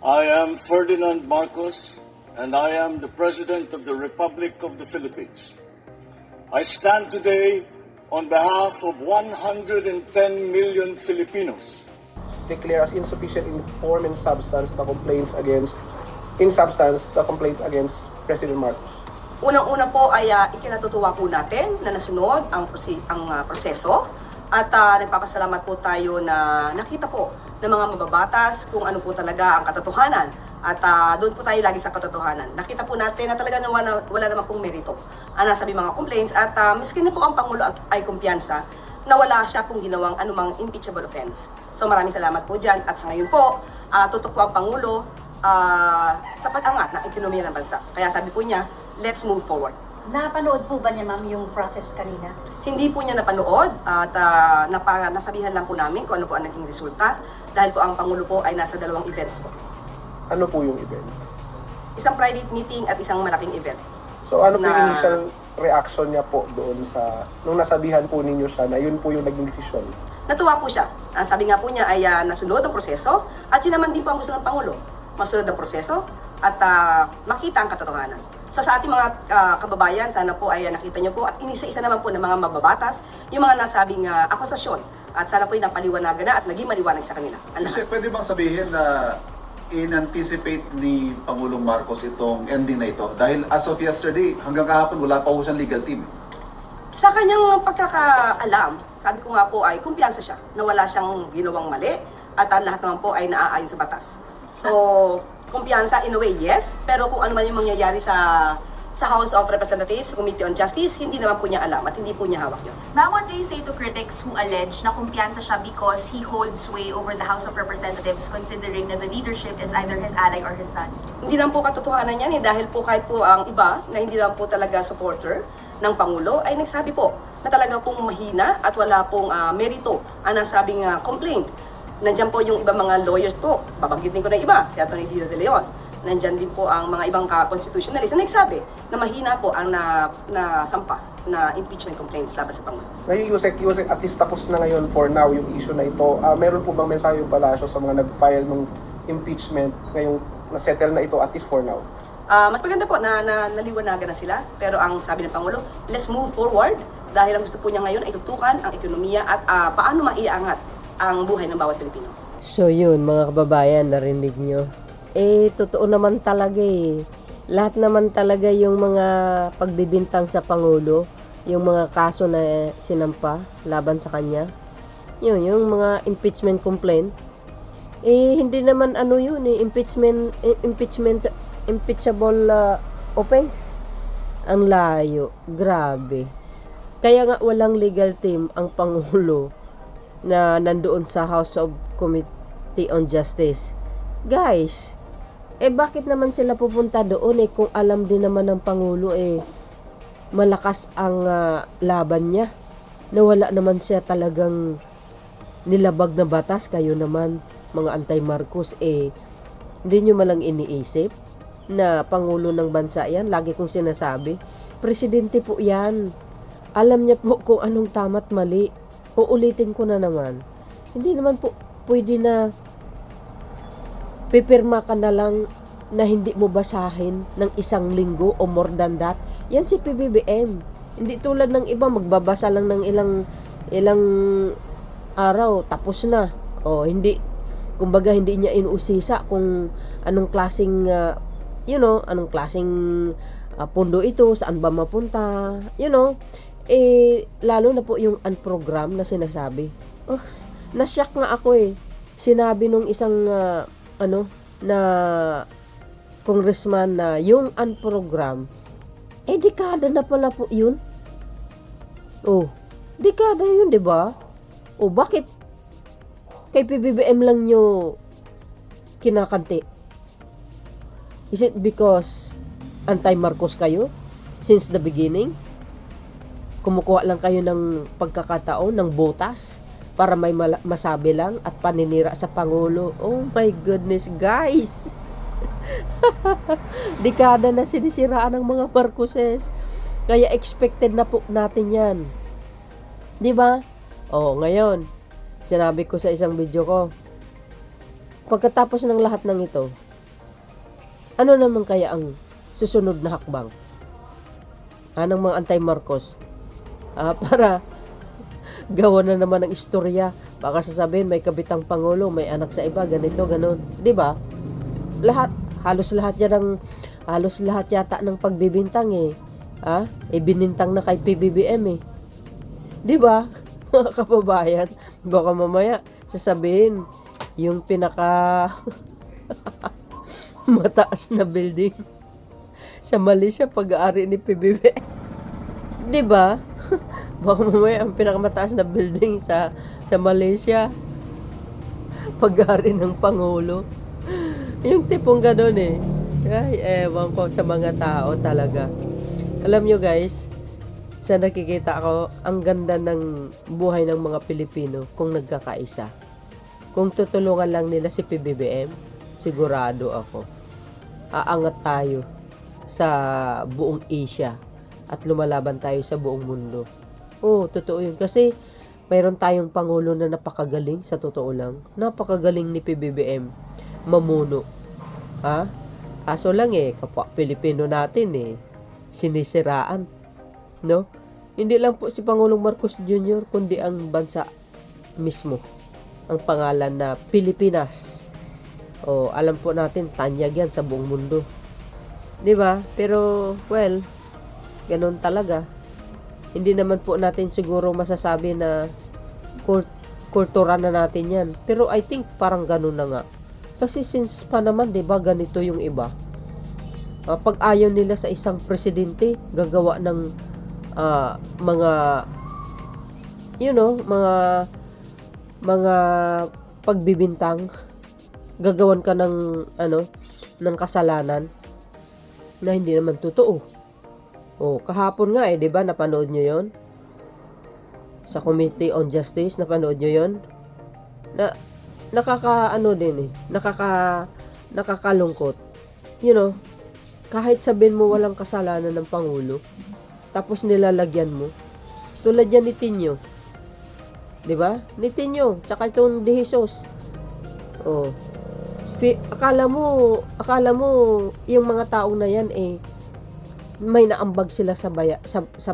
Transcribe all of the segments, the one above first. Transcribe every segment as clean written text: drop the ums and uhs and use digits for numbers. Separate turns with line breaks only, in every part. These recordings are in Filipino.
I am Ferdinand Marcos, and I am the President of the Republic of the Philippines. I stand today on behalf of 110 million Filipinos.
Declare as insufficient in form and substance the complaints against President Marcos.
Unang-una po ay ikinatutuwa po natin na nasunod ang proseso at nagpapasalamat po tayo na nakita po ng mga mababatas kung ano po talaga ang katotohanan at doon po tayo lagi sa katotohanan. Nakita po natin na talaga wala naman pong merito ang nasabi mga complaints at miski na po ang Pangulo ay kumpiyansa na wala siya pong ginawang anumang impeachable offense. So maraming salamat po dyan at sa ngayon po, tutok po ang Pangulo sa pag-angat ng ekonomiya ng bansa. Kaya sabi po niya, let's move forward.
Napanood po ba niya, ma'am, yung process kanina?
Hindi po niya napanood at nasabihan lang po namin kung ano po ang naging resulta dahil po ang Pangulo po ay nasa dalawang events po.
Ano po yung event?
Isang private meeting at isang malaking event.
So ano po yung initial reaction niya po doon sa, nung nasabihan po ninyo siya na yun po yung naging desisyon?
Natuwa po siya. Sabi nga po niya ay nasunod ang proseso at yun naman din po ang gusto ng Pangulo. Masunod ang proseso at makita ang katotohanan. So sa ating mga kababayan, sana po ay nakita niyo po at inisa-isa naman po ng mga mababatas yung mga nasabing akusasyon at sana po ay napaliwanagan na at naging maliwanag sa kanila.
Kasi pwede bang sabihin na in-anticipate ni Pangulong Marcos itong ending na ito? Dahil as of yesterday, hanggang kahapon wala pa po siyang legal team.
Sa kanyang pagkakaalam, sabi ko nga po ay kumpiyansa siya na wala siyang ginawang mali at lahat naman po ay naaayon sa batas. So, kumpiyansa in a way, yes. Pero kung ano man yung mangyayari sa House of Representatives, sa Committee on Justice, hindi naman po niya alam at hindi po niya hawak yun.
Ma'am, what do you say to critics who allege na kumpiyansa siya because he holds sway over the House of Representatives considering that the leadership is either his ally or his son?
Hindi lang po katotohanan yan dahil po kahit po ang iba na hindi lang po talaga supporter ng Pangulo ay nagsabi po na talaga pong mahina at wala pong merito ang nasabing complaint. Nandiyan po yung ibang mga lawyers po, babanggitin ko na iba, si Atty. Dino De Leon. Nandiyan din po ang mga ibang constitutionalist na nagsabi na mahina po ang nasampa na impeachment complaints laban sa Pangulo.
Ngayon, Yusek, at least tapos na ngayon for now yung issue na ito. Meron po bang mensahe yung Palasyo sa mga nag-file ng impeachment ngayong na-settle na ito at least for now?
Mas maganda po na naliwanagan na sila, pero ang sabi ng Pangulo, let's move forward dahil ang gusto po niya ngayon ay tutukan ang ekonomiya at paano maiangat ang buhay ng bawat Pilipino.
So yun, mga kababayan, narinig nyo. Totoo naman talaga Lahat naman talaga yung mga pagbibintang sa Pangulo, yung mga kaso na sinampa laban sa kanya, yung mga impeachment complaint, hindi naman impeachable offense. Ang layo, grabe. Kaya nga walang legal team ang Pangulo na nandoon sa House of Committee on Justice. Guys, bakit naman sila pupunta doon kung alam din naman ng Pangulo malakas ang laban niya, na wala naman siya talagang nilabag na batas. Kayo naman mga anti-Marcos hindi nyo malang iniisip na Pangulo ng bansa yan. Lagi kong sinasabi, presidente po yan, alam niya po kung anong tama't mali. Uulitin ko na naman, hindi naman po pwede na pipirma ka na lang na hindi mo basahin ng isang linggo o more than that. Yan si PBBM. Hindi tulad ng iba, magbabasa lang ng ilang araw, tapos na. Kumbaga hindi niya inuusisa kung anong klaseng pondo ito, saan ba mapunta, lalo na po yung unprogram na sinasabi. Na-shock nga ako Sinabi nung isang na congressman na yung unprogram, dekada na pala po yun. Dekada yun, di ba? Bakit kay PBBM lang nyo kinakanti? Is it because anti-Marcos kayo since the beginning? Kumukuha lang kayo ng pagkakataon, ng botas para may masabi lang at paninira sa Pangulo. Oh my goodness, guys! Dekada na sinisiraan ng mga Marcoses. Kaya expected na po natin yan. Di ba? Ngayon, sinabi ko sa isang video ko, pagkatapos ng lahat ng ito, Ano naman kaya ang susunod na hakbang? Ng mga anti-Marcos? Para gawa na naman ng istorya. Baka sasabihin may kabitang pangulo, may anak sa iba, ganito, ganon. 'Di ba? Halos lahat yata ng pagbibintang binintang na kay PBBM 'Di ba? Mga kababayan, baka mamaya sasabihin yung pinaka mataas na building sa Malaysia pag-aari ni PBBM. 'Di ba? Baka mamaya ang pinakamataas na building sa Malaysia pag-aari ng pangulo. Yung tipong gano'n Ay, ewan ko sa mga tao talaga. Alam nyo guys, sa nakikita ko, ang ganda ng buhay ng mga Pilipino kung nagkakaisa. Kung tutulungan lang nila si PBBM, sigurado ako, aangat tayo sa buong Asia at lumalaban tayo sa buong mundo. Totoo yun. Kasi mayroon tayong pangulo na napakagaling, sa totoo lang. Napakagaling ni PBBM mamuno. Kaso lang kapwa Pilipino natin sinisiraan. No? Hindi lang po si Pangulong Marcos Jr., kundi ang bansa mismo. Ang pangalan na Pilipinas. Alam po natin, tanyag yan sa buong mundo. 'Di ba? Pero, well, ganun talaga. Hindi naman po natin siguro masasabi na kultura na natin yan. Pero I think parang ganun na nga. Kasi since pa naman, 'di ba, ganito yung iba. Pag ayaw nila sa isang presidente, gagawa ng mga mga pagbibintang, gagawan ka ng ng kasalanan na hindi naman totoo. Kahapon nga 'di ba, napanood nyo 'yon? Sa Committee on Justice, napanood nyo 'yon? Na nakakalungkot. Kahit sabihin mo walang kasalanan ng pangulo, tapos nilalagyan mo. Tulad yan ni Tinyo. 'Di ba? Ni Tinyo, tsaka itong De Jesus. Akala mo yung mga taong na yan may naambag sila sa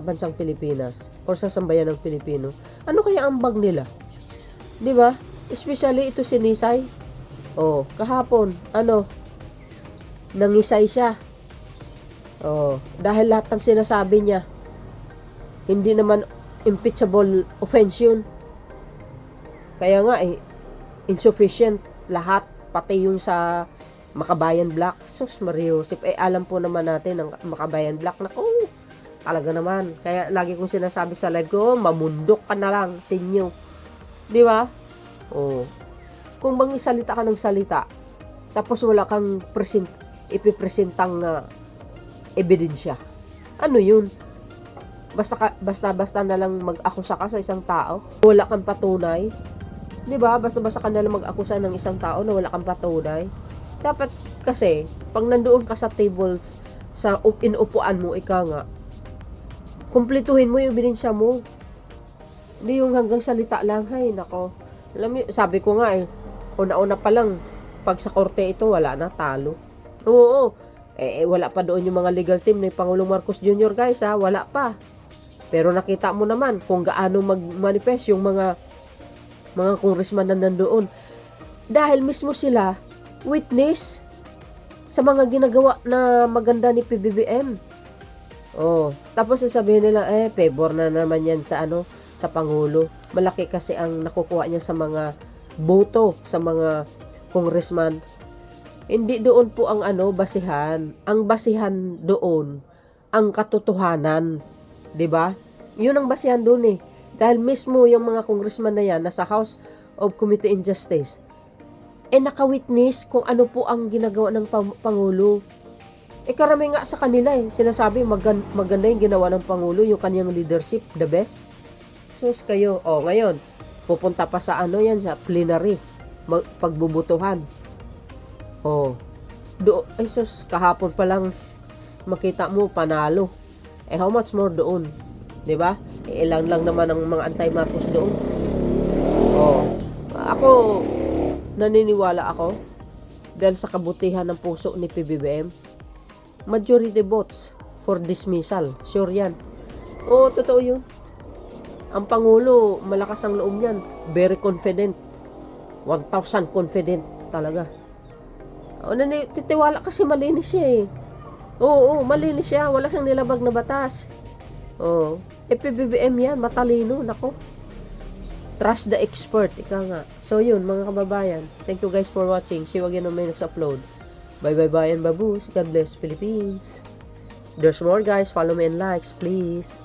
bansang Pilipinas or sa sambayan ng Pilipino. Ano kaya ambag nila? 'Di ba? Especially ito si Nisay. Kahapon, nangisay siya. Dahil lahat ng sinasabi niya, hindi naman impeachable offense yun. Kaya nga insufficient lahat, pati yung sa Makabayan Black. Sus Mariosip, alam po naman natin ang Makabayan Black, naku, talaga naman. Kaya lagi kong sinasabi sa live ko, mamundok ka na lang, Tinyo. 'Di ba? Kung bang salita ka ng salita, tapos wala kang ipipresentang ebidensya. Ano yun? Basta na lang mag-akusa ka sa isang tao, wala kang patunay. 'Di ba? Basta ka na lang mag-akusa ng isang tao na wala kang patunay. Dapat kasi, pag nandoon ka sa tables, sa inuupuan mo, kumpletuhin mo yung ebidensya mo. Hindi yung hanggang salita lang, nako. Alam mo, sabi ko nga una-una pa lang, pag sa korte ito, wala na, talo. Wala pa doon yung mga legal team ni Pangulong Marcos Jr. guys, wala pa. Pero nakita mo naman kung gaano mag-manifest yung mga congressman na nandoon. Dahil mismo sila, witness sa mga ginagawa na maganda ni PBBM. Tapos sasabihin nila, favor na naman yan sa Pangulo. Malaki kasi ang nakukuha niya sa mga boto, sa mga congressman. Hindi doon po ang basihan. Ang basihan doon, ang katotohanan. 'Di ba? Yun ang basihan doon Dahil mismo yung mga congressman na yan, nasa House of Committee on Justice, naka-witness kung ano po ang ginagawa ng Pangulo. Karami nga sa kanila sinasabi maganda yung ginawa ng Pangulo, yung kanyang leadership, the best. Sus kayo, ngayon, pupunta pa sa sa plenary, pagbubutuhan. Sus, kahapon pa lang makita mo, panalo. How much more doon? 'Di ba? Ilang lang naman ang mga anti-Marcos doon. Ako, naniniwala ako dahil sa kabutihan ng puso ni PBBM. Majority votes for dismissal. Sure yan. Oo, totoo yun. Ang Pangulo, malakas ang loob niyan. Very confident. 1,000 confident talaga. Titiwala kasi malinis siya eh. Oo, malinis siya. Wala siyang nilabag na batas. Oo. PBBM yan, matalino. Nako. Trust the expert. Ika nga. So yun, mga kababayan. Thank you guys for watching. See you again on my next upload. Bye and baboos. God bless Philippines. There's more guys. Follow me and likes, please.